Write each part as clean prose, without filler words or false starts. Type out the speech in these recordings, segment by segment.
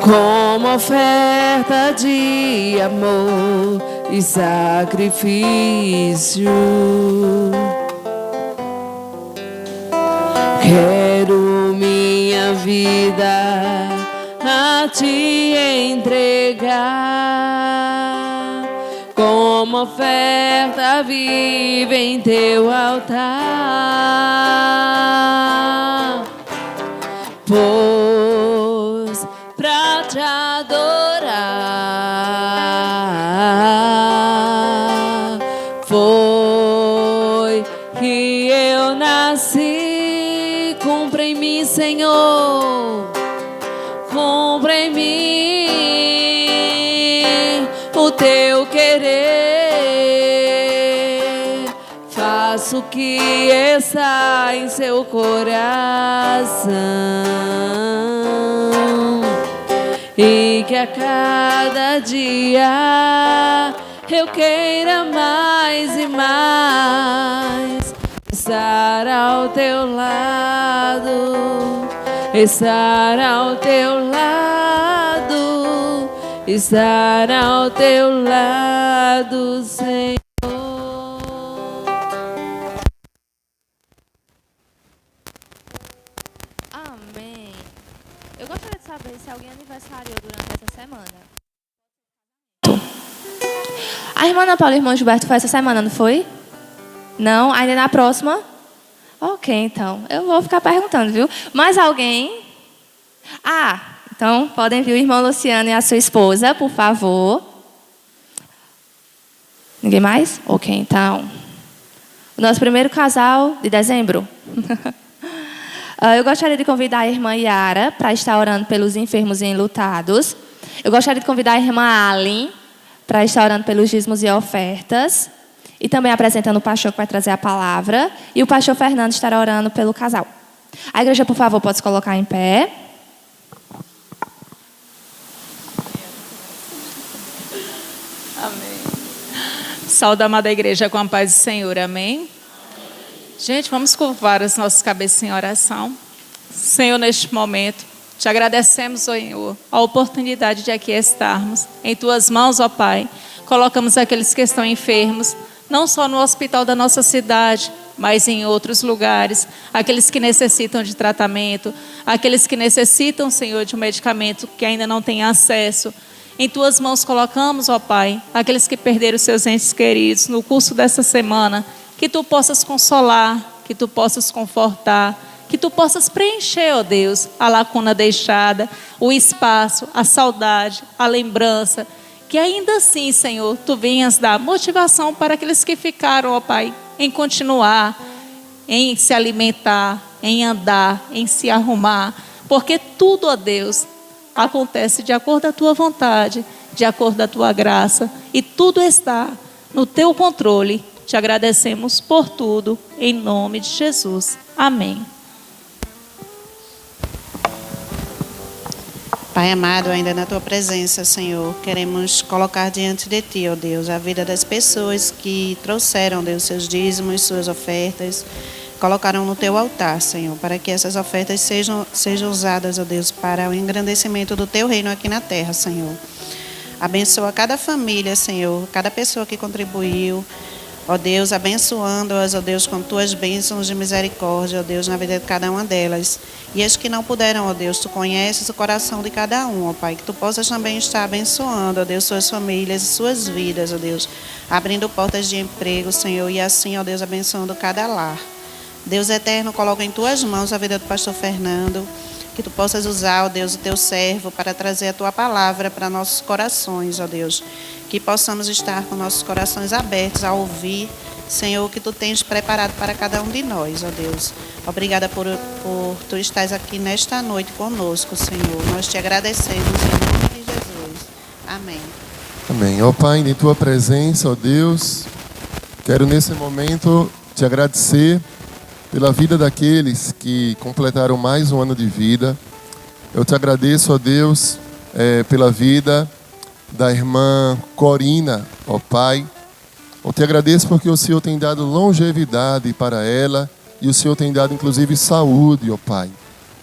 como oferta de amor e sacrifício. Quero minha vida a te entregar, como oferta viva em teu altar. Pois pra te adorar foi que eu nasci. Cumpre em mim, Senhor, cumpre em mim o teu querer. Faça o que está em seu coração, e que a cada dia eu queira mais e mais estar ao teu lado, estar ao teu lado, estar ao teu lado, Senhor. Amém. Eu gostaria de saber se alguém aniversariou durante essa semana. A irmã Ana Paula e o irmão Gilberto foi essa semana, não foi? Não? Ainda na próxima? Ok, então. Eu vou ficar perguntando, viu? Mais alguém? Então podem vir o irmão Luciano e a sua esposa, por favor. Ninguém mais? Ok, então. O nosso primeiro casal de dezembro. Eu gostaria de convidar a irmã Yara para estar orando pelos enfermos e enlutados. Eu gostaria de convidar a irmã Allen para estar orando pelos dízimos e ofertas. E também apresentando o pastor que vai trazer a palavra. E o pastor Fernando estará orando pelo casal. A igreja, por favor, pode se colocar em pé. Amém. Saúde, amada igreja, com a paz do Senhor. Amém. Gente, vamos curvar as nossas cabeças em oração. Senhor, neste momento, te agradecemos, Senhor, a oportunidade de aqui estarmos em tuas mãos, ó Pai. Colocamos aqueles que estão enfermos, não só no hospital da nossa cidade, mas em outros lugares. Aqueles que necessitam de tratamento, aqueles que necessitam, Senhor, de um medicamento que ainda não têm acesso. Em tuas mãos colocamos, ó Pai, aqueles que perderam seus entes queridos no curso dessa semana. Que tu possas consolar, que tu possas confortar, que tu possas preencher, ó Deus, a lacuna deixada, o espaço, a saudade, a lembrança. Que ainda assim, Senhor, tu venhas dar motivação para aqueles que ficaram, ó Pai, em continuar, em se alimentar, em andar, em se arrumar. Porque tudo, ó Deus, acontece de acordo com a tua vontade, de acordo com a tua graça. E tudo está no teu controle. Te agradecemos por tudo, em nome de Jesus. Amém. Pai amado, ainda na tua presença, Senhor, queremos colocar diante de ti, ó Deus, a vida das pessoas que trouxeram, Deus, seus dízimos, suas ofertas, colocaram no teu altar, Senhor, para que essas ofertas sejam usadas, ó Deus, para o engrandecimento do teu reino aqui na terra, Senhor. Abençoa cada família, Senhor, cada pessoa que contribuiu, ó Deus, abençoando-as, ó Deus, com tuas bênçãos de misericórdia, ó Deus, na vida de cada uma delas. E as que não puderam, ó Deus, tu conheces o coração de cada um, ó Pai, que tu possas também estar abençoando, ó Deus, suas famílias e suas vidas, ó Deus, abrindo portas de emprego, Senhor, e assim, ó Deus, abençoando cada lar. Deus eterno, coloca em tuas mãos a vida do pastor Fernando, que tu possas usar, ó Deus, o teu servo para trazer a tua palavra para nossos corações, ó Deus. Que possamos estar com nossos corações abertos a ouvir, Senhor, o que tu tens preparado para cada um de nós, ó Deus. Obrigada por tu estás aqui nesta noite conosco, Senhor. Nós te agradecemos em nome de Jesus. Amém. Amém. Ó Pai, em tua presença, ó Deus, quero nesse momento te agradecer pela vida daqueles que completaram mais um ano de vida. Eu te agradeço, ó Deus, pela vida da irmã Corina, ó Pai. Eu te agradeço porque o Senhor tem dado longevidade para ela e o Senhor tem dado inclusive saúde, ó Pai.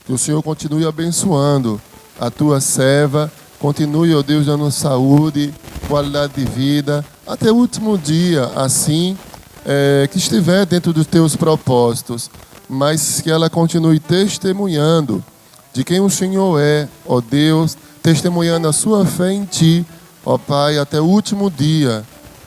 Que o Senhor continue abençoando a tua serva, continue, ó Deus, dando saúde, qualidade de vida, até o último dia, assim, que estiver dentro dos teus propósitos, mas que ela continue testemunhando de quem o Senhor é, ó Deus, testemunhando a sua fé em Ti, ó Pai, até o último dia,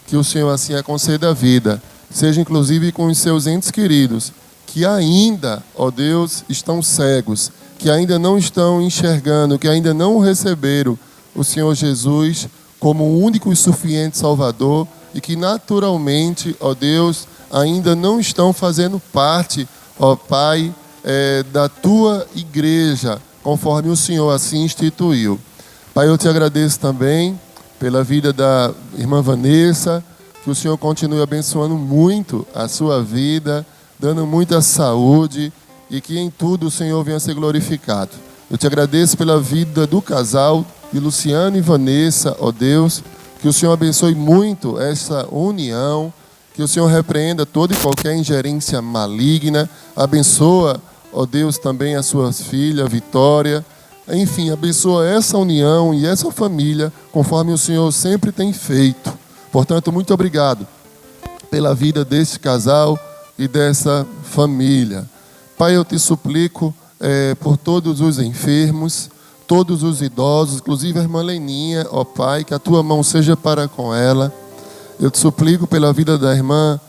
que o Senhor assim a conceda a vida, seja inclusive com os seus entes queridos, que ainda, ó Deus, estão cegos, que ainda não estão enxergando, que ainda não receberam o Senhor Jesus como o único e suficiente Salvador e que naturalmente, ó Deus, ainda não estão fazendo parte, ó Pai, da Tua igreja, conforme o Senhor assim instituiu. Pai, eu Te agradeço também pela vida da irmã Vanessa, que o Senhor continue abençoando muito a sua vida, dando muita saúde e que em tudo o Senhor venha ser glorificado. Eu Te agradeço pela vida do casal de Luciano e Vanessa, ó Deus, que o Senhor abençoe muito essa união, que o Senhor repreenda toda e qualquer ingerência maligna, abençoa, ó Deus, também as suas filhas, Vitória, enfim, abençoa essa união e essa família, conforme o Senhor sempre tem feito. Portanto, muito obrigado pela vida desse casal e dessa família. Pai, eu Te suplico por todos os enfermos, todos os idosos, inclusive a irmã Leninha, ó Pai, que a Tua mão seja para com ela. Eu Te suplico pela vida da irmã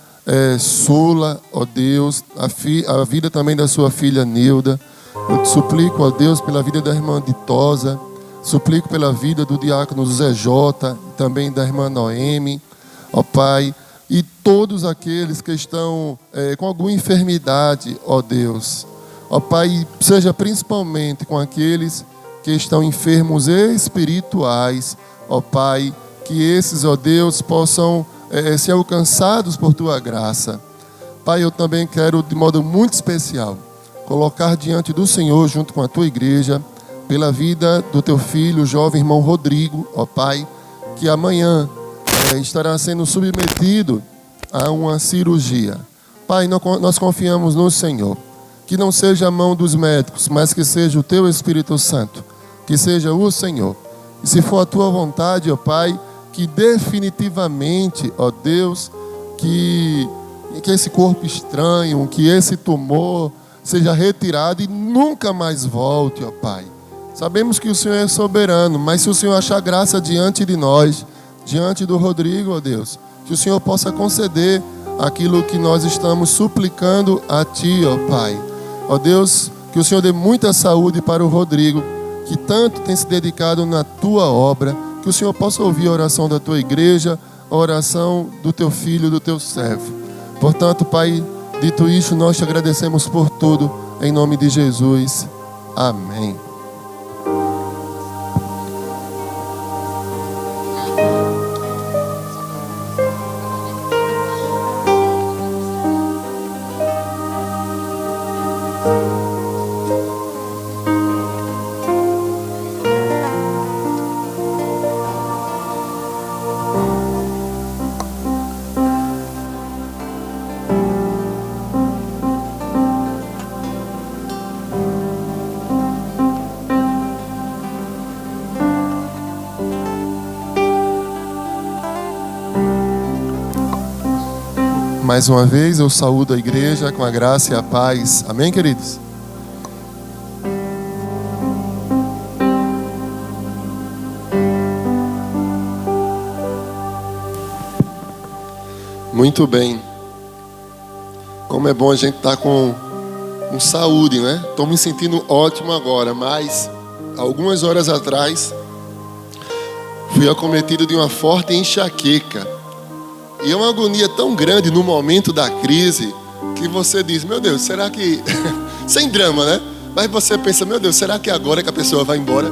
Sula, ó Deus, a vida também da sua filha Nilda. Eu Te suplico, ó Deus, pela vida da irmã Ditosa, suplico pela vida do diácono Zé J, também da irmã Noemi, ó Pai, e todos aqueles que estão com alguma enfermidade, ó Deus. Ó Pai, seja principalmente com aqueles que estão enfermos espirituais, ó Pai, que esses, ó Deus, possam ser alcançados por Tua graça. Pai, eu também quero, de modo muito especial, colocar diante do Senhor, junto com a Tua igreja, pela vida do Teu filho, o jovem irmão Rodrigo, ó Pai, que amanhã estará sendo submetido a uma cirurgia. Pai, nós confiamos no Senhor, que não seja a mão dos médicos, mas que seja o Teu Espírito Santo, que seja o Senhor. E se for a Tua vontade, ó Pai, que definitivamente, ó Deus, que esse corpo estranho, que esse tumor seja retirado e nunca mais volte, ó Pai. Sabemos que o Senhor é soberano, mas se o Senhor achar graça diante de nós, diante do Rodrigo, ó Deus, que o Senhor possa conceder aquilo que nós estamos suplicando a Ti, ó Pai. Ó Deus, que o Senhor dê muita saúde para o Rodrigo, que tanto tem se dedicado na Tua obra, que o Senhor possa ouvir a oração da Tua igreja, a oração do Teu filho, do Teu servo. Portanto, Pai, dito isso, nós Te agradecemos por tudo, em nome de Jesus. Amém. Mais uma vez eu saúdo a igreja com a graça e a paz. Amém, queridos? Muito bem. Como é bom a gente estar com saúde, né? Estou me sentindo ótimo agora, mas algumas horas atrás fui acometido de uma forte enxaqueca. E é uma agonia tão grande no momento da crise que você diz, meu Deus, será que... Sem drama, né? Mas você pensa, meu Deus, será que é agora que a pessoa vai embora?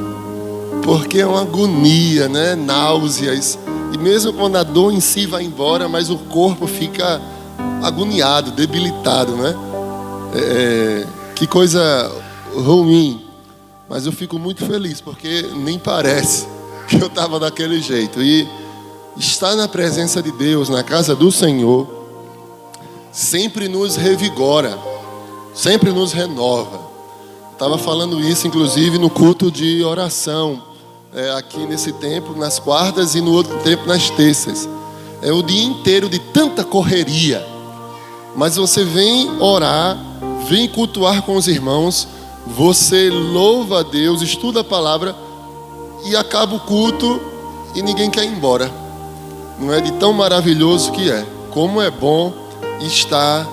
Porque é uma agonia, né? Náuseas. E mesmo quando a dor em si vai embora, mas o corpo fica agoniado, debilitado, né? Que coisa ruim. Mas eu fico muito feliz, porque nem parece que eu estava daquele jeito. E estar na presença de Deus, na casa do Senhor, sempre nos revigora. sempre nos renova. Estava falando isso, inclusive, no culto de oração, aqui nesse templo, nas quartas, e no outro templo, nas terças. É o dia inteiro de tanta correria. Mas você vem orar, vem cultuar com os irmãos, você louva a Deus, estuda a palavra, e acaba o culto e ninguém quer ir embora. Não é de tão maravilhoso que é. Como é bom estar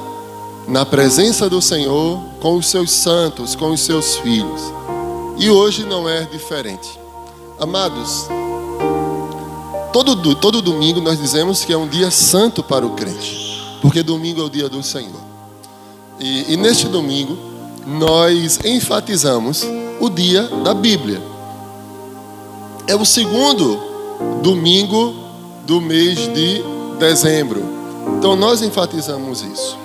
na presença do Senhor, com os seus santos, com os seus filhos. E hoje não é diferente. Amados, todo domingo nós dizemos que é um dia santo para o crente, porque domingo é o dia do Senhor. E neste domingo nós enfatizamos o dia da Bíblia. É o segundo domingo do mês de dezembro. Então nós enfatizamos isso.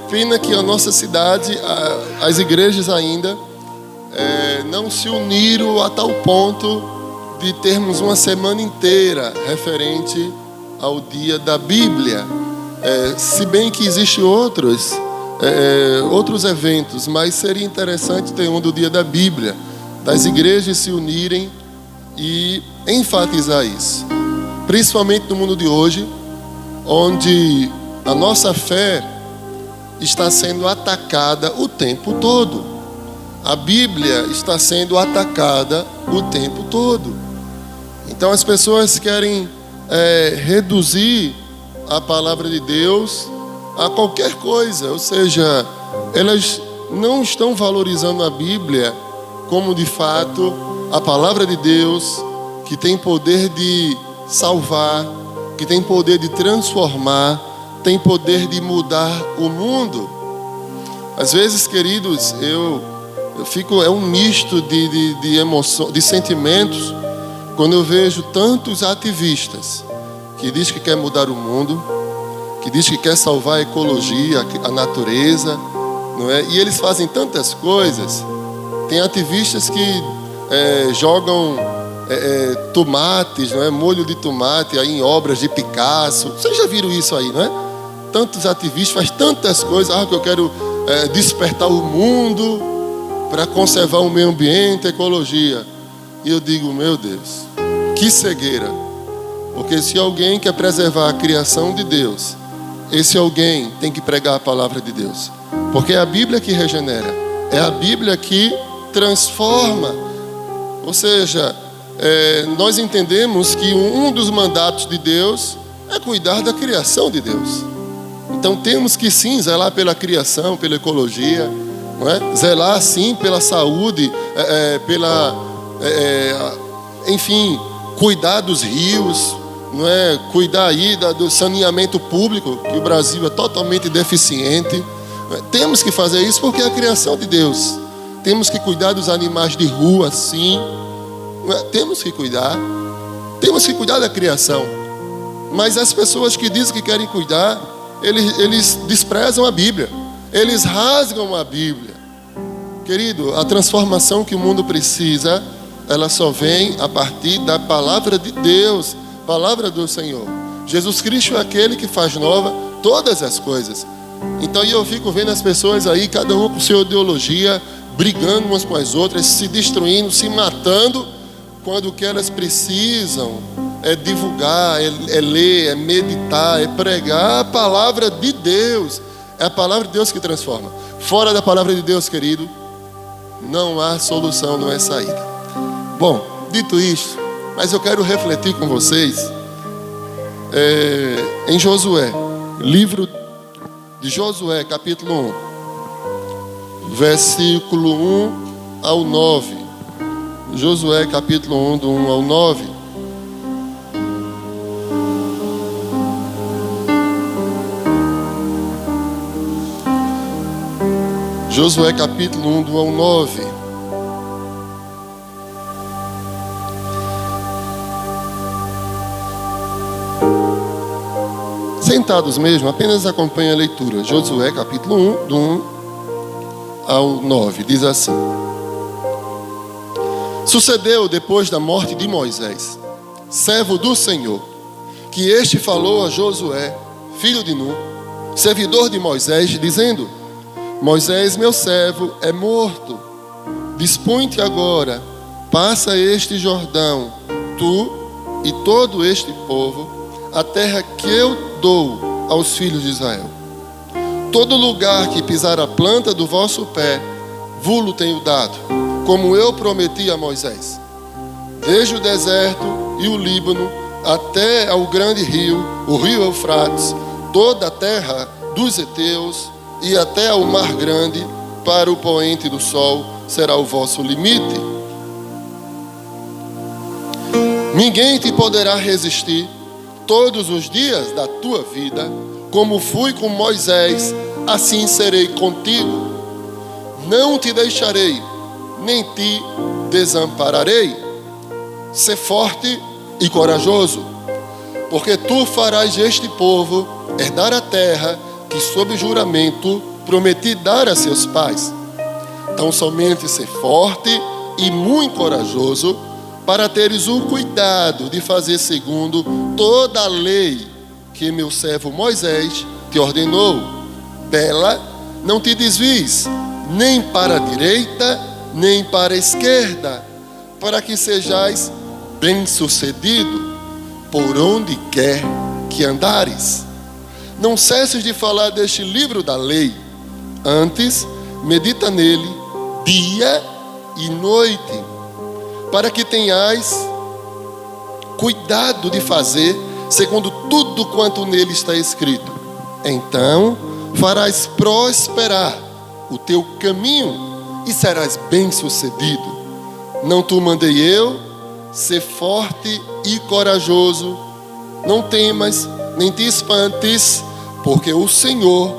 Pena que a nossa cidade, as igrejas ainda não se uniram a tal ponto de termos uma semana inteira referente ao dia da Bíblia. Se bem que existem outros eventos, mas seria interessante ter um do dia da Bíblia, das igrejas se unirem e enfatizar isso. Principalmente no mundo de hoje, onde a nossa fé está sendo atacada o tempo todo. A Bíblia está sendo atacada o tempo todo. Então as pessoas querem reduzir a palavra de Deus a qualquer coisa. Ou seja, elas não estão valorizando a Bíblia como de fato a palavra de Deus, que tem poder de salvar, que tem poder de transformar, tem poder de mudar o mundo. Às vezes, queridos, eu fico, é um misto de emoção, de sentimentos, quando eu vejo tantos ativistas que diz que quer mudar o mundo, que diz que quer salvar a ecologia, a natureza, não é? E eles fazem tantas coisas. Tem ativistas que jogam tomates, não é? Molho de tomate aí em obras de Picasso. Vocês já viram isso aí, não é? Tantos ativistas fazem tantas coisas. Que eu quero despertar o mundo para conservar o meio ambiente, a ecologia. E eu digo, meu Deus, que cegueira. Porque se alguém quer preservar a criação de Deus, esse alguém tem que pregar a palavra de Deus. Porque é a Bíblia que regenera, é a Bíblia que transforma. Ou seja, nós entendemos que um dos mandatos de Deus é cuidar da criação de Deus. Então temos que sim zelar pela criação, pela ecologia, não é? Zelar sim pela saúde, enfim, cuidar dos rios, não é? Cuidar aí do saneamento público, que o Brasil é totalmente deficiente. Temos que fazer isso porque é a criação de Deus. Temos que cuidar dos animais de rua, sim. Temos que cuidar da criação. Mas as pessoas que dizem que querem cuidar, eles desprezam a Bíblia, eles rasgam a Bíblia. Querido, a transformação que o mundo precisa, ela só vem a partir da palavra de Deus, palavra do Senhor. Jesus Cristo é aquele que faz nova todas as coisas. Então eu fico vendo as pessoas aí, cada uma com sua ideologia, brigando umas com as outras, se destruindo, se matando, quando o que elas precisam é divulgar, é ler, é meditar, é pregar a palavra de Deus. É a palavra de Deus que transforma. Fora da palavra de Deus, querido, não há solução, não é saída. Bom, dito isto, mas eu quero refletir com vocês em Josué, livro de Josué, capítulo 1, versículo 1 ao 9. Josué, capítulo 1, do 1 ao 9. Josué, capítulo 1, do 1 ao 9. Sentados mesmo, apenas acompanhe a leitura. Josué, capítulo 1, do 1 ao 9. Diz assim: Sucedeu depois da morte de Moisés, servo do Senhor, que este falou a Josué, filho de Nun, servidor de Moisés, dizendo: Moisés, meu servo, é morto. Dispõe-te agora, passa este Jordão, tu e todo este povo, a terra que eu dou aos filhos de Israel. Todo lugar que pisar a planta do vosso pé, vulo tenho dado, como eu prometi a Moisés. Desde o deserto e o Líbano, até ao grande rio, o rio Eufrates, toda a terra dos heteus e até ao mar grande, para o poente do sol, será o vosso limite. Ninguém te poderá resistir todos os dias da tua vida, como fui com Moisés, assim serei contigo. Não te deixarei, nem te desampararei. Sê forte e corajoso, porque tu farás este povo herdar a terra que sob juramento prometi dar a seus pais. Então somente ser forte e muito corajoso, para teres o cuidado de fazer segundo toda a lei que meu servo Moisés te ordenou. Dela não te desvies, nem para a direita, nem para a esquerda, para que sejais bem-sucedido por onde quer que andares. Não cesses de falar deste livro da lei, antes medita nele dia e noite, para que tenhais cuidado de fazer segundo tudo quanto nele está escrito. Então farás prosperar o teu caminho e serás bem-sucedido. Não te mandei eu? Ser forte e corajoso, não temas, nem te espantes, porque o Senhor,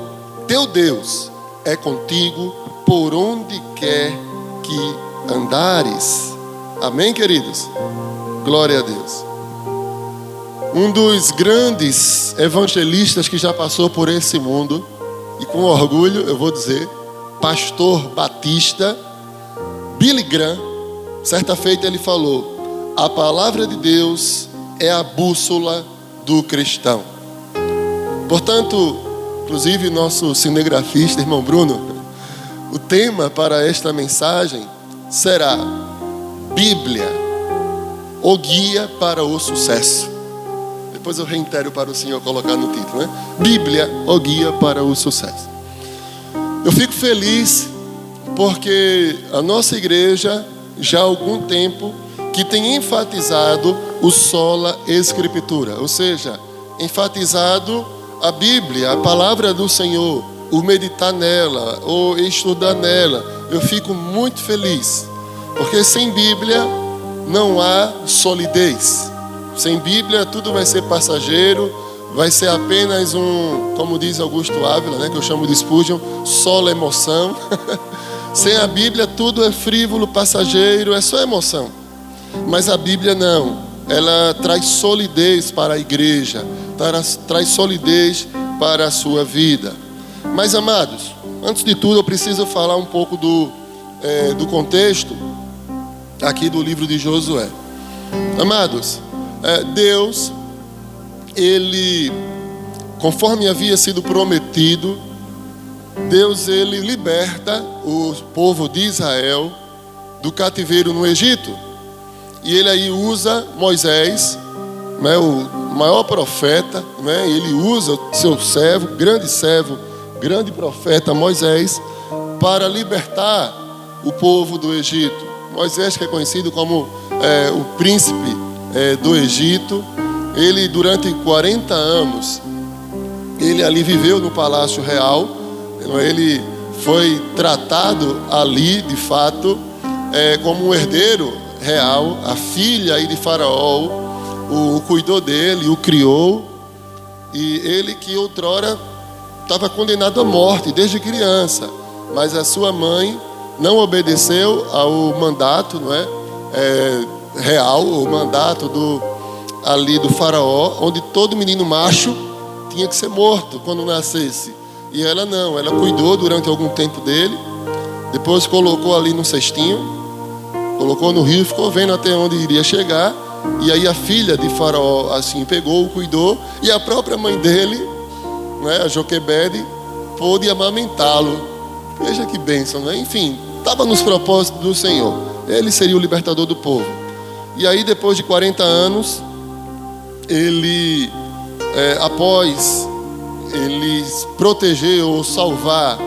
teu Deus, é contigo por onde quer que andares. Amém, queridos? Glória a Deus. Um dos grandes evangelistas que já passou por esse mundo, e com orgulho eu vou dizer, pastor batista, Billy Graham, certa feita ele falou: a palavra de Deus é a bússola do cristão. Portanto, inclusive nosso cinegrafista, irmão Bruno, o tema para esta mensagem será Bíblia, o guia para o sucesso. Depois eu reitero para o senhor colocar no título, né? Bíblia, o guia para o sucesso. Eu fico feliz porque a nossa igreja já há algum tempo que tem enfatizado o sola escritura, ou seja, enfatizado a Bíblia, a palavra do Senhor, o meditar nela, o estudar nela. Eu fico muito feliz, porque sem Bíblia não há solidez. Sem Bíblia tudo vai ser passageiro, vai ser apenas como diz Augusto Ávila, né, que eu chamo de Spurgeon, sola emoção. Sem a Bíblia tudo é frívolo, passageiro, é só emoção. Mas a Bíblia não, ela traz solidez para a igreja, traz solidez para a sua vida. Mas amados, antes de tudo eu preciso falar um pouco do contexto aqui do livro de Josué. Amados, Deus, Ele, conforme havia sido prometido, Deus, Ele liberta o povo de Israel do cativeiro no Egito. E Ele aí usa Moisés, né, o maior profeta, né, Ele usa o seu servo, grande profeta Moisés, para libertar o povo do Egito. Moisés, que é conhecido como o príncipe do Egito, ele durante 40 anos, ele ali viveu no palácio real, ele foi tratado ali, de fato, como um herdeiro real. A filha aí de Faraó o cuidou dele, o criou, e ele que outrora estava condenado à morte desde criança, mas a sua mãe não obedeceu ao mandato, não é? Real, o mandato do Faraó, onde todo menino macho tinha que ser morto quando nascesse. E ela não, ela cuidou durante algum tempo dele, depois colocou ali no cestinho, colocou no rio, ficou vendo até onde iria chegar. E aí a filha de Faraó assim pegou, cuidou, e a própria mãe dele, né, a Joquebede, pôde amamentá-lo Veja que bênção, né? Enfim, estava nos propósitos do Senhor. Ele seria o libertador do povo. E aí, depois de 40 anos, ele, após ele proteger ou salvar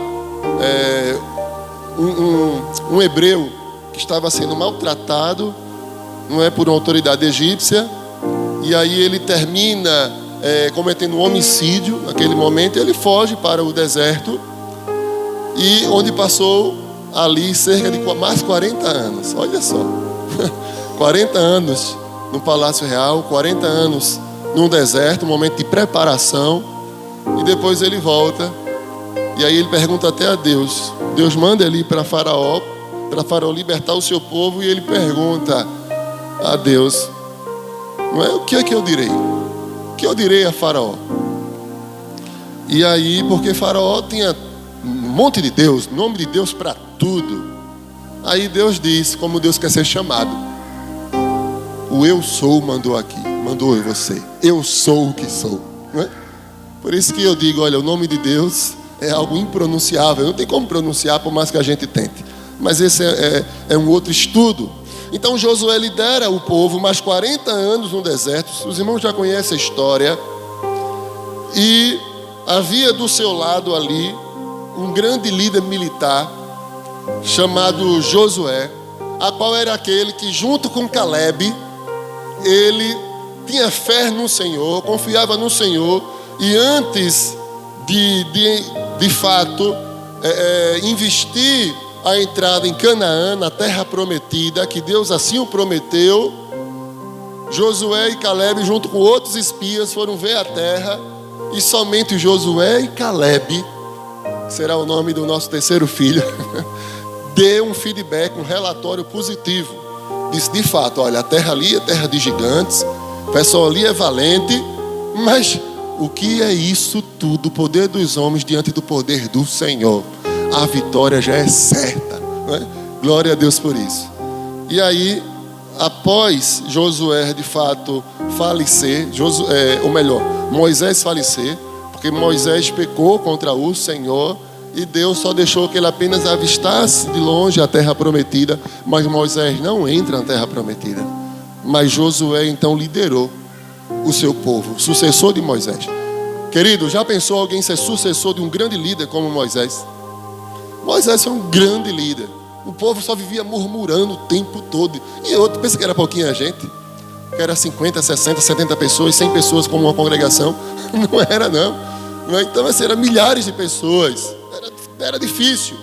um hebreu que estava sendo maltratado, não é, por uma autoridade egípcia, e aí ele termina cometendo um homicídio. Naquele momento ele foge para o deserto, e onde passou ali cerca de mais 40 anos. Olha só, 40 anos no Palácio Real, 40 anos num deserto, um momento de preparação, e depois ele volta, e aí ele pergunta até a Deus. Deus manda ele ir para Faraó libertar o seu povo, e ele pergunta a Deus, não é, o que é que eu direi? O que eu direi a Faraó? E aí, porque Faraó tinha um monte de Deus, nome de Deus para tudo. Aí Deus diz, como Deus quer ser chamado: o eu sou mandou aqui, mandou em você. Eu sou o que sou, não é? Por isso que eu digo, olha, o nome de Deus é algo impronunciável. Não tem como pronunciar, por mais que a gente tente. Mas esse é um outro estudo. Então Josué lidera o povo mais 40 anos no deserto. Os irmãos já conhecem a história. E havia do seu lado ali um grande líder militar chamado Josué, a qual era aquele que, junto com Caleb, ele tinha fé no Senhor, confiava no Senhor, e antes de fato investir a entrada em Canaã, na terra prometida, que Deus assim o prometeu, Josué e Caleb, junto com outros espias, foram ver a terra, e somente Josué e Caleb, será o nome do nosso terceiro filho, deu um feedback, um relatório positivo. Disse, de fato, olha, a terra ali é terra de gigantes, o pessoal ali é valente, mas o que é isso tudo? O poder dos homens diante do poder do Senhor. A vitória já é certa, não é? Glória a Deus por isso. E aí, após Josué de fato falecer, Moisés falecer, porque Moisés pecou contra o Senhor, e Deus só deixou que ele apenas avistasse de longe a terra prometida, mas Moisés não entra na terra prometida. Mas Josué então liderou o seu povo, sucessor de Moisés. Querido, já pensou alguém ser sucessor de um grande líder como Moisés? Moisés foi um grande líder. O povo só vivia murmurando o tempo todo. E outro, pensa que era pouquinha gente, que era 50, 60, 70 pessoas, 100 pessoas como uma congregação. Não era não. Então assim, eram milhares de pessoas. Era difícil.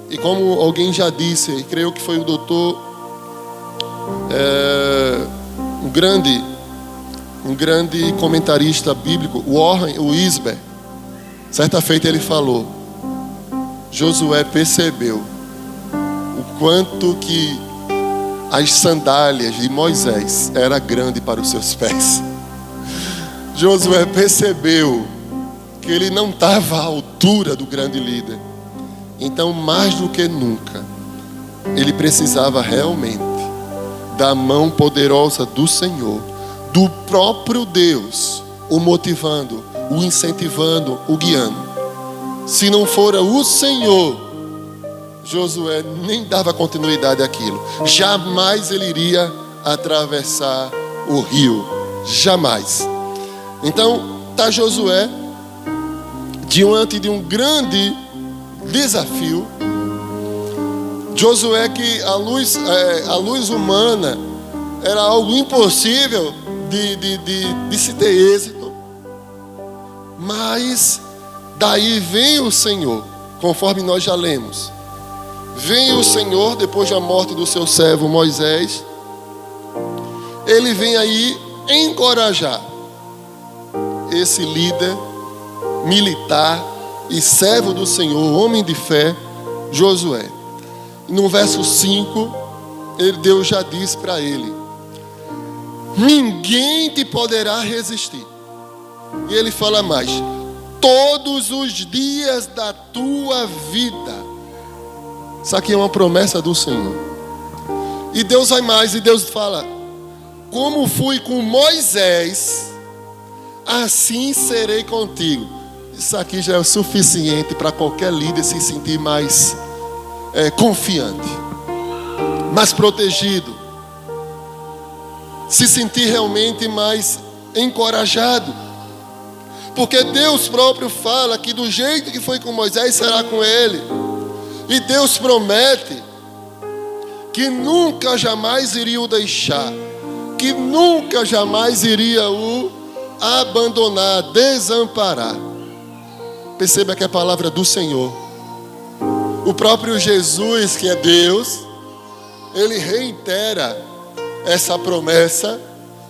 E como alguém já disse, e creio que foi o doutor, um grande comentarista bíblico, Warren Wiersbe, certa feita ele falou: Josué percebeu o quanto que as sandálias de Moisés era grande para os seus pés. Josué percebeu que ele não estava à altura do grande líder. Então, mais do que nunca, ele precisava realmente da mão poderosa do Senhor, do próprio Deus, o motivando, o incentivando, o guiando. Se não fora o Senhor, Josué nem dava continuidade àquilo. Jamais ele iria atravessar o rio. Jamais. Então, está Josué diante de um grande desafio. Josué, que a luz humana era algo impossível de se ter êxito. Mas daí vem o Senhor, conforme nós já lemos. Vem o Senhor depois da morte do seu servo Moisés. Ele vem aí encorajar esse líder militar e servo do Senhor, homem de fé, Josué. No verso 5, Deus já diz para ele: ninguém te poderá resistir. E ele fala mais: todos os dias da tua vida. Isso aqui é uma promessa do Senhor. E Deus vai mais, e Deus fala: como fui com Moisés, assim serei contigo. Isso aqui já é o suficiente para qualquer líder se sentir mais confiante, mais protegido, se sentir realmente mais encorajado. Porque Deus próprio fala que do jeito que foi com Moisés, será com ele. E Deus promete que nunca jamais iria o deixar, que nunca jamais iria o abandonar, desamparar. Perceba que é a palavra do Senhor. O próprio Jesus, que é Deus, ele reitera essa promessa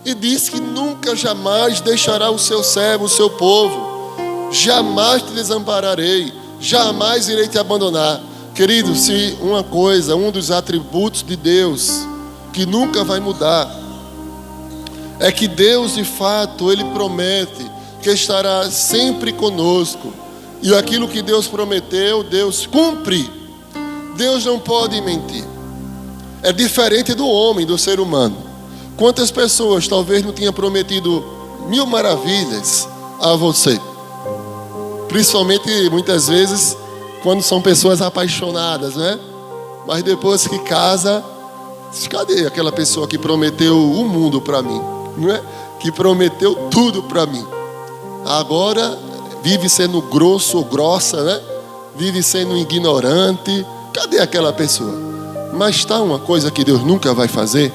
e diz que nunca jamais deixará o seu servo, o seu povo. Jamais te desampararei, jamais irei te abandonar. Querido, se uma coisa, um dos atributos de Deus que nunca vai mudar, é que Deus de fato, Ele promete que estará sempre conosco. E aquilo que Deus prometeu, Deus cumpre. Deus não pode mentir. É diferente do homem, do ser humano. Quantas pessoas talvez não tenham prometido 1000 maravilhas a você? Principalmente muitas vezes quando são pessoas apaixonadas, né? Mas depois que casa, cadê aquela pessoa que prometeu o mundo para mim, não é? Que prometeu tudo para mim. Agora vive sendo grosso ou grossa, né? Vive sendo ignorante. Cadê aquela pessoa? Mas está uma coisa que Deus nunca vai fazer: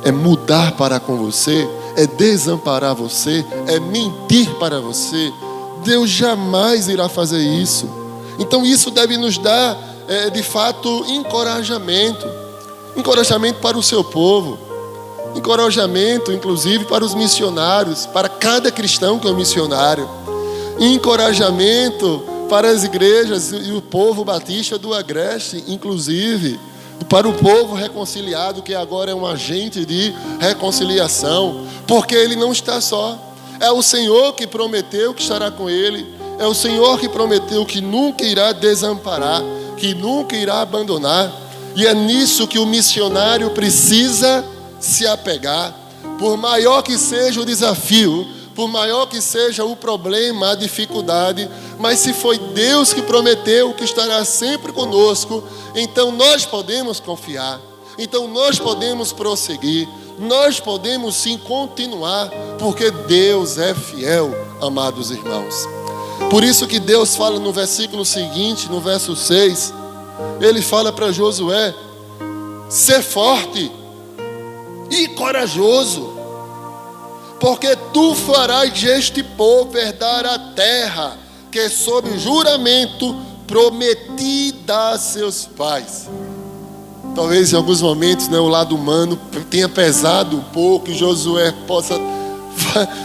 é mudar para com você, é desamparar você, é mentir para você. Deus jamais irá fazer isso. Então isso deve nos dar, de fato, encorajamento. Encorajamento para o seu povo. Encorajamento, inclusive, para os missionários, para cada cristão que é um missionário. Encorajamento para as igrejas e o povo batista do Agreste, inclusive. Para o povo reconciliado, que agora é um agente de reconciliação. Porque ele não está só. É o Senhor que prometeu que estará com ele. É o Senhor que prometeu que nunca irá desamparar, que nunca irá abandonar. E é nisso que o missionário precisa se apegar. Por maior que seja o desafio, por maior que seja o problema, a dificuldade, mas se foi Deus que prometeu que estará sempre conosco, então nós podemos confiar, então nós podemos prosseguir, nós podemos sim continuar, porque Deus é fiel, amados irmãos. Por isso que Deus fala no versículo seguinte, no verso 6, Ele fala para Josué: ser forte e corajoso, porque tu farás este povo herdar a terra que sob juramento prometida a seus pais. Talvez em alguns momentos, né, o lado humano tenha pesado um pouco, e Josué possa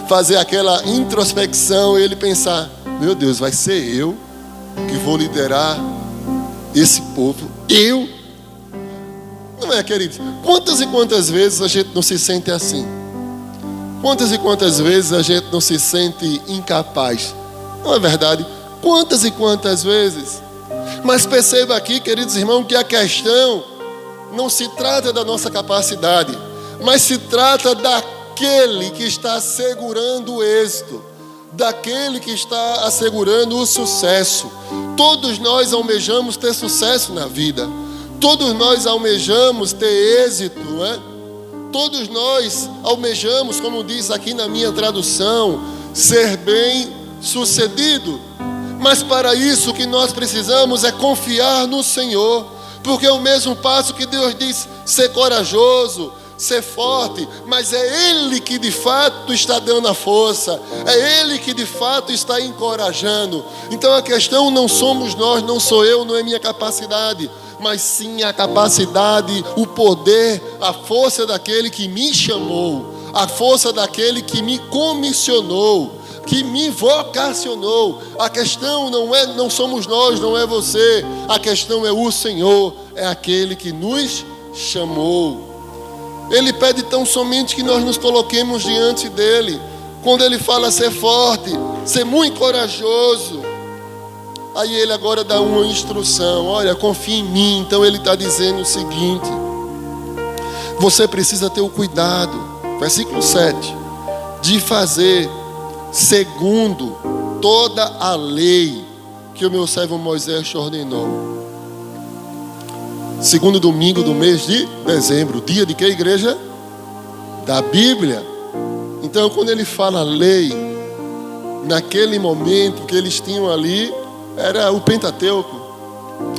fazer aquela introspecção e ele pensar: meu Deus, vai ser eu que vou liderar esse povo? Eu? Não é, queridos? Quantas e quantas vezes a gente não se sente assim? Quantas e quantas vezes a gente não se sente incapaz? Não é verdade? Quantas e quantas vezes? Mas perceba aqui, queridos irmãos, que a questão não se trata da nossa capacidade, mas se trata daquele que está assegurando o êxito, daquele que está assegurando o sucesso. Todos nós almejamos ter sucesso na vida. Todos nós almejamos ter êxito, né? Todos nós almejamos, como diz aqui na minha tradução, ser bem sucedido. Mas para isso o que nós precisamos é confiar no Senhor, porque é o mesmo passo que Deus diz: ser corajoso, ser forte, mas é Ele que de fato está dando a força, é Ele que de fato está encorajando. Então a questão não somos nós, não sou eu, não é minha capacidade, mas sim a capacidade, o poder, a força daquele que me chamou, a força daquele que me comissionou, que me vocacionou. A questão não somos nós, não é você, a questão é o Senhor, é aquele que nos chamou. Ele pede tão somente que nós nos coloquemos diante dele. Quando ele fala ser forte, ser muito corajoso, aí ele agora dá uma instrução: olha, confia em mim. Então ele está dizendo o seguinte: você precisa ter o cuidado, versículo 7, de fazer segundo toda a lei que o meu servo Moisés te ordenou. Segundo domingo do mês de dezembro. Dia de que, igreja? Da Bíblia. Então, quando ele fala lei, naquele momento que eles tinham ali, era o Pentateuco,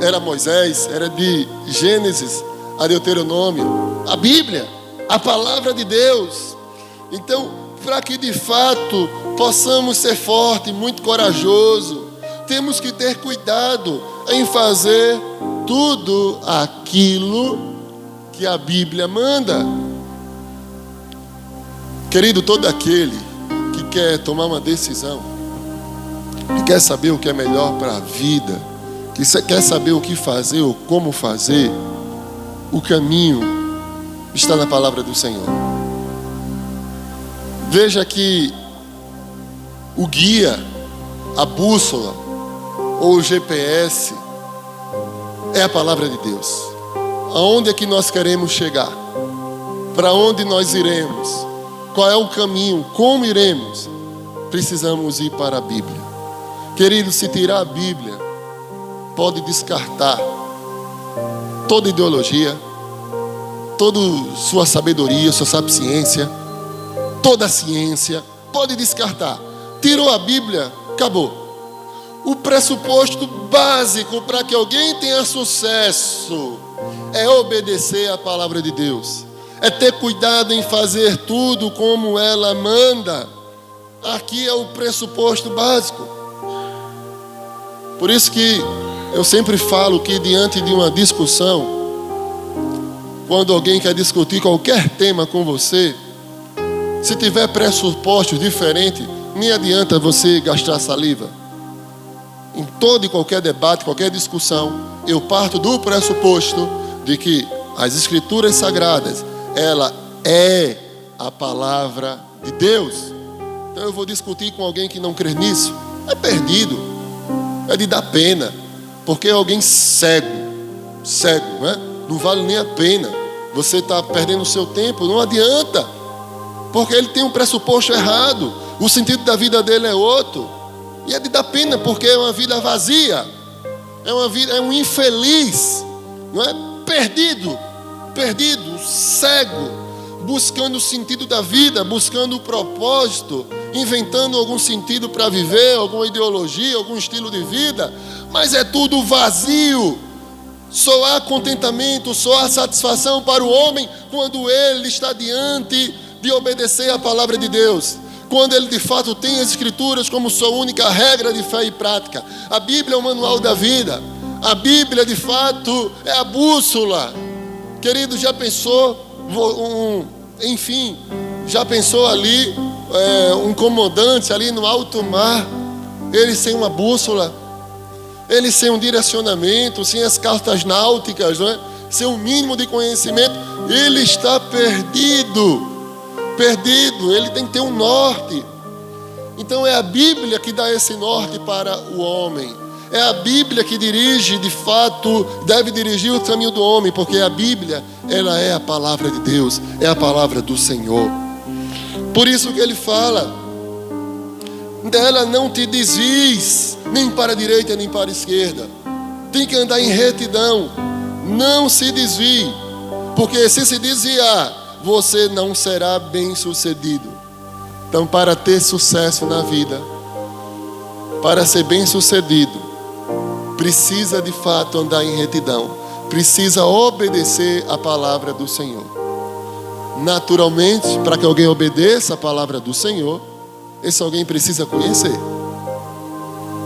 era Moisés, era de Gênesis a Deuteronômio, a Bíblia, a palavra de Deus. Então, para que de fato possamos ser fortes, muito corajosos, temos que ter cuidado em fazer tudo aquilo que a Bíblia manda. Querido, todo aquele que quer tomar uma decisão, que quer saber o que é melhor para a vida, que quer saber o que fazer ou como fazer, o caminho está na palavra do Senhor. Veja que o guia, a bússola ou o GPS é a palavra de Deus. Aonde é que nós queremos chegar? Para onde nós iremos? Qual é o caminho? Como iremos? Precisamos ir para a Bíblia. Querido, se tirar a Bíblia, pode descartar toda ideologia, toda sua sabedoria, sua sapiência, toda a ciência, pode descartar. Tirou a Bíblia, acabou. O pressuposto básico para que alguém tenha sucesso é obedecer à palavra de Deus. É ter cuidado em fazer tudo como ela manda. Aqui é o pressuposto básico. Por isso que eu sempre falo que diante de uma discussão, quando alguém quer discutir qualquer tema com você, se tiver pressupostos diferentes, nem adianta você gastar saliva. Em todo e qualquer debate, qualquer discussão, eu parto do pressuposto de que as Escrituras Sagradas, ela é a palavra de Deus. Então eu vou discutir com alguém que não crê nisso, é perdido, é de dar pena, porque é alguém cego, né? Não vale nem a pena. Você está perdendo o seu tempo, não adianta, porque ele tem um pressuposto errado, o sentido da vida dele é outro, e é de dar pena, porque é uma vida vazia, é um infeliz, não é? Perdido, cego, buscando o sentido da vida, buscando o propósito, inventando algum sentido para viver, alguma ideologia, algum estilo de vida, mas é tudo vazio. Só há contentamento, só há satisfação para o homem quando ele está diante de obedecer a palavra de Deus, quando ele de fato tem as Escrituras como sua única regra de fé e prática. A Bíblia é o manual da vida, a Bíblia de fato é a bússola. Querido, já pensou, já pensou ali um comandante ali no alto mar, ele sem uma bússola, ele sem um direcionamento, sem as cartas náuticas, não é? Sem um mínimo de conhecimento, ele está perdido, ele tem que ter um norte. Então é a Bíblia que dá esse norte para o homem. É a Bíblia que dirige, de fato, deve dirigir o caminho do homem, porque a Bíblia, ela é a palavra de Deus, é a palavra do Senhor. Por isso que ele fala, dela não te desvies, nem para a direita, nem para a esquerda. Tem que andar em retidão, não se desvie, porque se desviar, você não será bem sucedido. Então, para ter sucesso na vida, para ser bem sucedido, precisa de fato andar em retidão, precisa obedecer a palavra do Senhor. Naturalmente, para que alguém obedeça a palavra do Senhor, esse alguém precisa conhecer,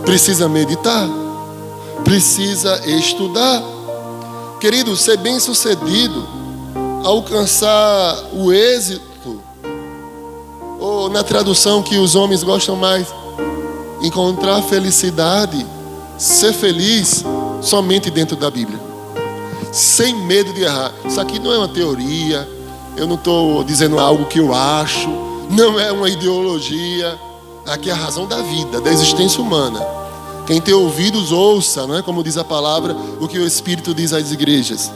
precisa meditar, precisa estudar. Querido, ser bem sucedido, alcançar o êxito, ou na tradução que os homens gostam mais, encontrar felicidade, ser feliz somente dentro da Bíblia, sem medo de errar. Isso aqui não é uma teoria, eu não estou dizendo algo que eu acho, não é uma ideologia. Aqui é a razão da vida, da existência humana. Quem tem ouvidos, ouça, não é? Como diz a palavra, o que o Espírito diz às igrejas.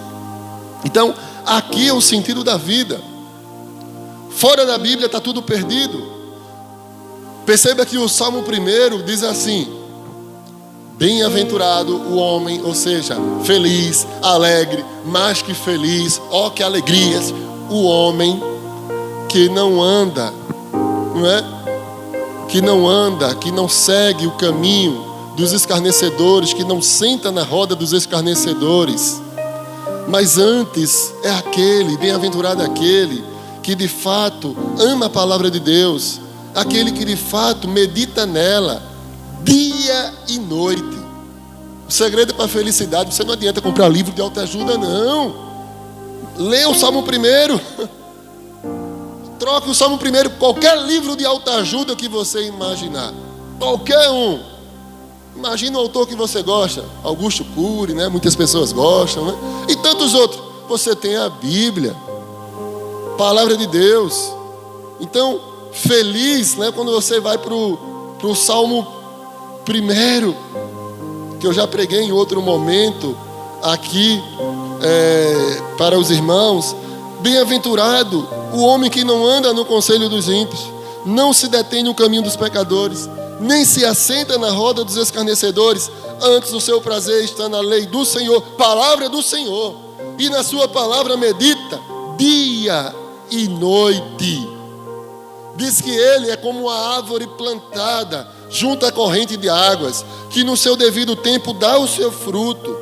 Então, aqui é o sentido da vida. Fora da Bíblia está tudo perdido. Perceba que o Salmo 1 diz assim: bem-aventurado o homem, ou seja, feliz, alegre, mais que feliz, ó que alegrias, o homem que não anda, não é? Que não anda, que não segue o caminho dos escarnecedores, que não senta na roda dos escarnecedores, mas antes é aquele, bem-aventurado aquele que de fato ama a palavra de Deus, aquele que de fato medita nela dia e noite. O segredo para a felicidade, você não adianta comprar livro de autoajuda, não. Lê o Salmo 1. Troque o Salmo 1, qualquer livro de autoajuda que você imaginar. Qualquer um. Imagina o autor que você gosta. Augusto Cury, né? Muitas pessoas gostam, né? E tantos outros. Você tem a Bíblia, palavra de Deus. Então, feliz, né? Quando você vai para o Salmo 1, que eu já preguei em outro momento aqui para os irmãos. Bem-aventurado o homem que não anda no conselho dos ímpios, não se detém no caminho dos pecadores, nem se assenta na roda dos escarnecedores. Antes o seu prazer está na lei do Senhor, palavra do Senhor, e na sua palavra medita dia e noite. Diz que ele é como uma árvore plantada junto à corrente de águas, que no seu devido tempo dá o seu fruto,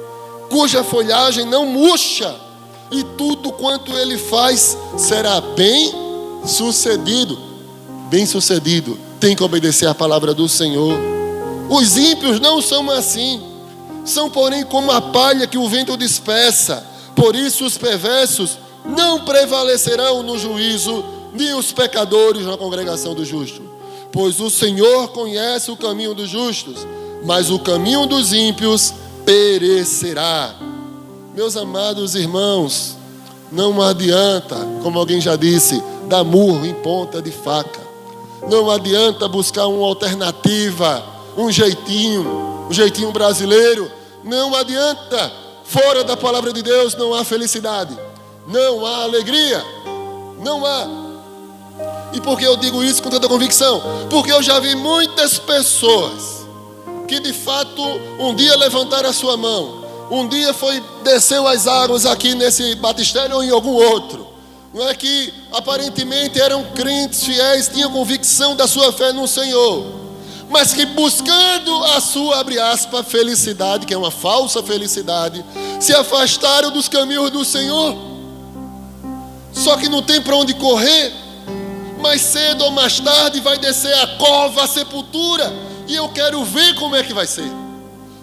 cuja folhagem não murcha, e tudo quanto ele faz será bem sucedido. Bem sucedido, tem que obedecer à palavra do Senhor. Os ímpios não são assim, são porém como a palha que o vento dispersa. Por isso os perversos não prevalecerão no juízo, nem os pecadores na congregação dos justos. Pois o Senhor conhece o caminho dos justos, mas o caminho dos ímpios perecerá. Meus amados irmãos, não adianta, como alguém já disse, dar murro em ponta de faca. Não adianta buscar uma alternativa, um jeitinho brasileiro. Não adianta. Fora da palavra de Deus não há felicidade, não há alegria, não há. E por que eu digo isso com tanta convicção? Porque eu já vi muitas pessoas que de fato um dia levantaram a sua mão, um dia desceu as águas aqui nesse batistério ou em algum outro. Não é que aparentemente eram crentes fiéis, tinham convicção da sua fé no Senhor, mas que buscando a sua, abre aspas, felicidade, que é uma falsa felicidade, se afastaram dos caminhos do Senhor. Só que não tem para onde correr. Mais cedo ou mais tarde vai descer a cova, a sepultura, e eu quero ver como é que vai ser.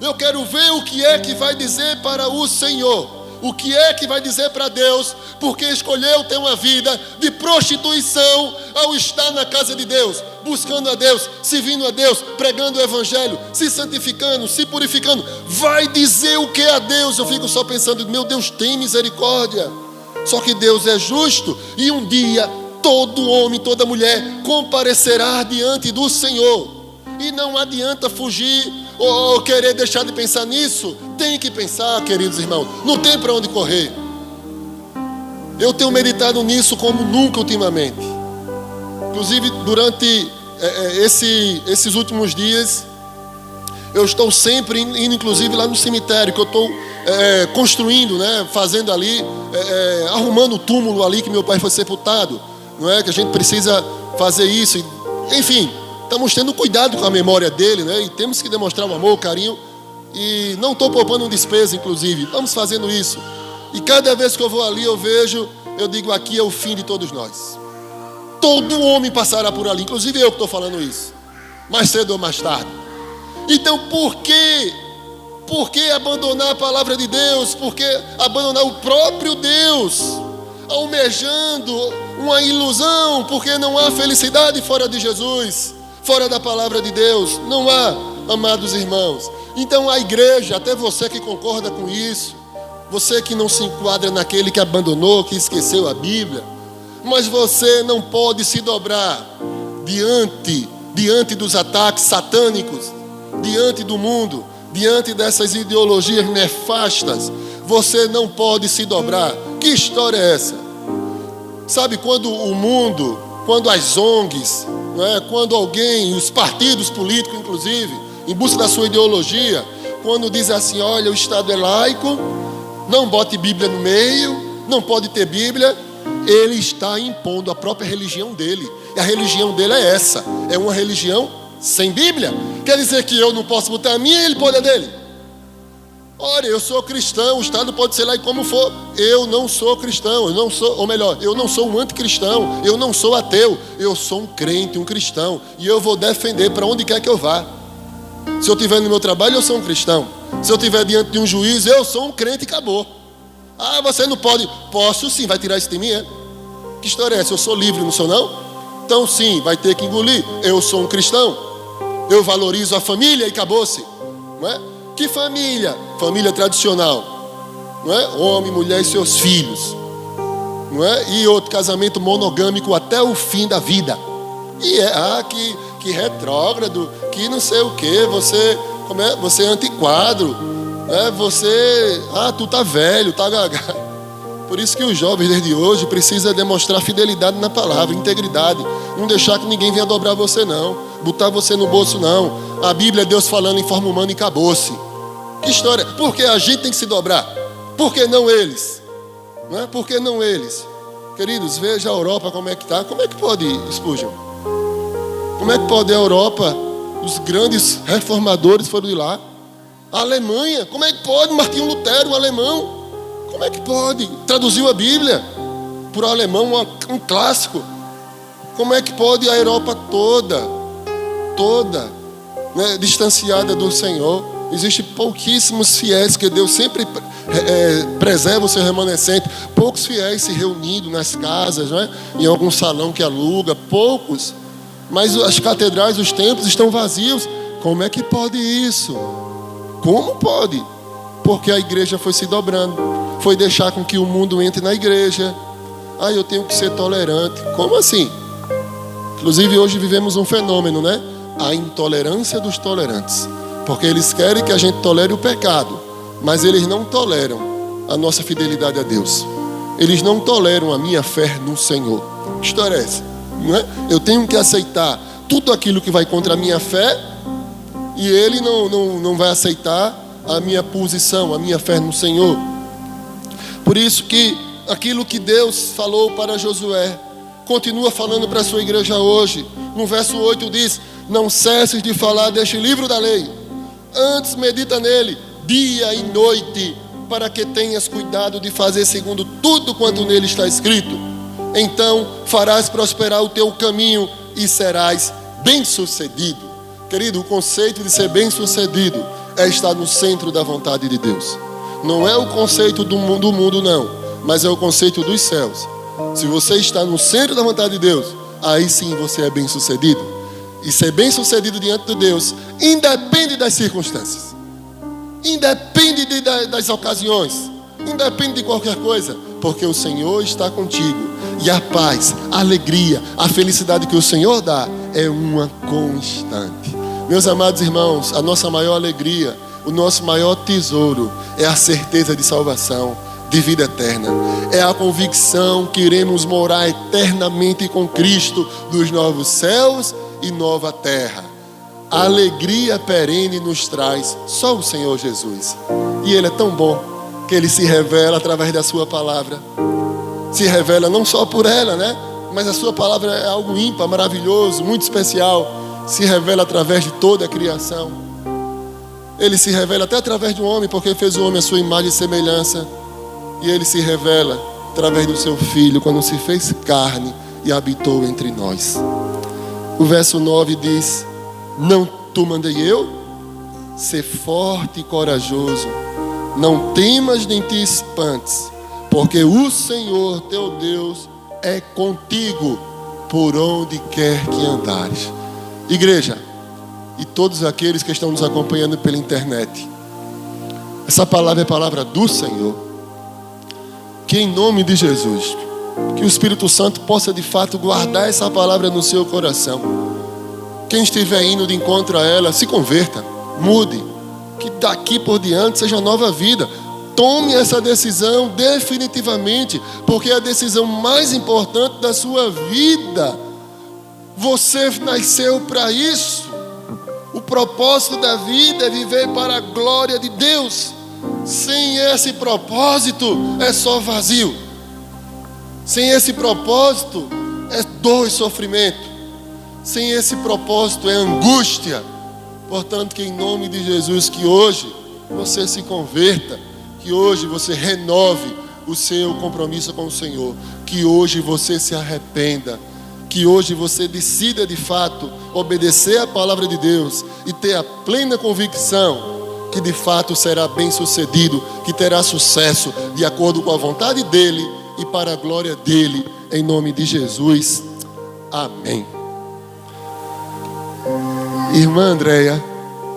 Eu quero ver o que é que vai dizer para o Senhor, o que é que vai dizer para Deus, porque escolheu ter uma vida de prostituição ao estar na casa de Deus, buscando a Deus, servindo a Deus, pregando o Evangelho, se santificando, se purificando. Vai dizer o que a Deus? Eu fico só pensando, meu Deus, tem misericórdia. Só que Deus é justo, e um dia todo homem, toda mulher comparecerá diante do Senhor. E não adianta fugir ou querer deixar de pensar nisso. Tem que pensar, queridos irmãos. Não tem para onde correr. Eu tenho meditado nisso como nunca ultimamente. Inclusive, durante esses últimos dias, eu estou sempre indo, inclusive, lá no cemitério, que eu estou construindo, né, fazendo ali, arrumando o túmulo ali que meu pai foi sepultado. Não é que a gente precisa fazer isso. Enfim, estamos tendo cuidado com a memória dele, né? E temos que demonstrar o amor, o carinho. E não estou poupando despesa, inclusive. Vamos fazendo isso. E cada vez que eu vou ali, eu digo, aqui é o fim de todos nós. Todo homem passará por ali, inclusive eu que estou falando isso. Mais cedo ou mais tarde. Então, por quê? Por que abandonar a palavra de Deus? Por que abandonar o próprio Deus? Almejando uma ilusão, porque não há felicidade fora de Jesus, fora da palavra de Deus. Não há, amados irmãos. Então a igreja, até você que concorda com isso, você que não se enquadra naquele que abandonou, que esqueceu a Bíblia, mas você não pode se dobrar diante dos ataques satânicos, diante do mundo, diante dessas ideologias nefastas. Você não pode se dobrar. Que história é essa? Sabe, quando o mundo, quando as ONGs, não é? Quando alguém, os partidos políticos inclusive, em busca da sua ideologia, quando diz assim, olha, o Estado é laico, não bote Bíblia no meio, não pode ter Bíblia, ele está impondo a própria religião dele. E a religião dele é essa, é uma religião sem Bíblia. Quer dizer que eu não posso botar a minha e ele pode a dele. Olha, eu sou cristão, o Estado pode ser laico como for. Eu não sou cristão, eu não sou, ou melhor, eu não sou um anticristão, eu não sou ateu, eu sou um crente, um cristão. E eu vou defender para onde quer que eu vá. Se eu estiver no meu trabalho, eu sou um cristão. Se eu estiver diante de um juiz, eu sou um crente e acabou. Ah, você não pode. Posso sim, vai tirar isso de mim, é? Que história é essa? Eu sou livre, não sou não? Então sim, vai ter que engolir. Eu sou um cristão. Eu valorizo a família e acabou-se. Não é? Que família? Família tradicional. Não é? Homem, mulher e seus filhos. Não é? E outro casamento monogâmico até o fim da vida. E é, que retrógrado, que não sei o que, você é antiquado, né? Você, tu tá velho, tá gaga. Por isso que os jovens desde hoje precisam demonstrar fidelidade na palavra, integridade, não deixar que ninguém venha dobrar você não, botar você no bolso não. A Bíblia é Deus falando em forma humana e acabou-se. Que história? Porque a gente tem que se dobrar, por que não eles? Não é? Por que não eles? Queridos, veja a Europa como é que está. Como é que pode, Spurgeon? Como é que pode a Europa? Os grandes reformadores foram de lá. A Alemanha, como é que pode? Martinho Lutero, um alemão. Como é que pode? Traduziu a Bíblia por alemão, um clássico. Como é que pode a Europa toda, né, distanciada do Senhor? Existem pouquíssimos fiéis, que Deus sempre preserva o seu remanescente. Poucos fiéis se reunindo nas casas, né, em algum salão que aluga, poucos. Mas as catedrais, os templos estão vazios. Como é que pode isso? Como pode? Porque a igreja foi se dobrando, foi deixar com que o mundo entre na igreja. Eu tenho que ser tolerante. Como assim? Inclusive hoje vivemos um fenômeno, né? A intolerância dos tolerantes. Porque eles querem que a gente tolere o pecado, mas eles não toleram a nossa fidelidade a Deus. Eles não toleram a minha fé no Senhor. Que história é essa? Não é? Eu tenho que aceitar tudo aquilo que vai contra a minha fé, e ele não vai aceitar a minha posição, a minha fé no Senhor. Por isso que aquilo que Deus falou para Josué, continua falando para a sua igreja hoje. No verso 8 diz: não cesses de falar deste livro da lei, antes medita nele dia e noite, para que tenhas cuidado de fazer segundo tudo quanto nele está escrito. Então farás prosperar o teu caminho e serás bem-sucedido. Querido, o conceito de ser bem-sucedido é estar no centro da vontade de Deus. Não é o conceito do mundo não, mas é o conceito dos céus. Se você está no centro da vontade de Deus, aí sim você é bem-sucedido. E ser bem-sucedido diante de Deus independe das circunstâncias, independe das ocasiões, independe de qualquer coisa, porque o Senhor está contigo. E a paz, a alegria, a felicidade que o Senhor dá é uma constante. Meus amados irmãos, a nossa maior alegria, o nosso maior tesouro é a certeza de salvação, de vida eterna. É a convicção que iremos morar eternamente com Cristo nos novos céus e nova terra. A alegria perene nos traz só o Senhor Jesus. E Ele é tão bom que Ele se revela através da sua palavra. Se revela não só por ela, né? Mas a sua palavra é algo ímpar, maravilhoso, muito especial. Se revela através de toda a criação. Ele se revela até através do homem, porque fez o homem à sua imagem e semelhança. E Ele se revela através do seu Filho, quando se fez carne e habitou entre nós. O verso 9 diz: não te mandei eu? Ser forte e corajoso, não temas nem te espantes, porque o Senhor teu Deus é contigo por onde quer que andares. Igreja, e todos aqueles que estão nos acompanhando pela internet, essa palavra é a palavra do Senhor. Que em nome de Jesus, que o Espírito Santo possa de fato guardar essa palavra no seu coração. Quem estiver indo de encontro a ela, se converta, mude, que daqui por diante seja nova vida. Tome essa decisão definitivamente, porque é a decisão mais importante da sua vida. Você nasceu para isso. O propósito da vida é viver para a glória de Deus. Sem esse propósito é só vazio. Sem esse propósito é dor e sofrimento. Sem esse propósito é angústia. Portanto, que em nome de Jesus, que hoje você se converta, que hoje você renove o seu compromisso com o Senhor, que hoje você se arrependa, que hoje você decida de fato obedecer a palavra de Deus e ter a plena convicção que de fato será bem sucedido, que terá sucesso de acordo com a vontade dEle e para a glória dEle, em nome de Jesus. Amém. Irmã Andréia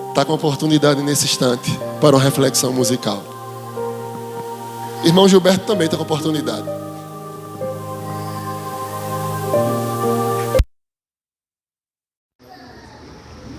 está com oportunidade nesse instante para uma reflexão musical. Irmão Gilberto também está com oportunidade.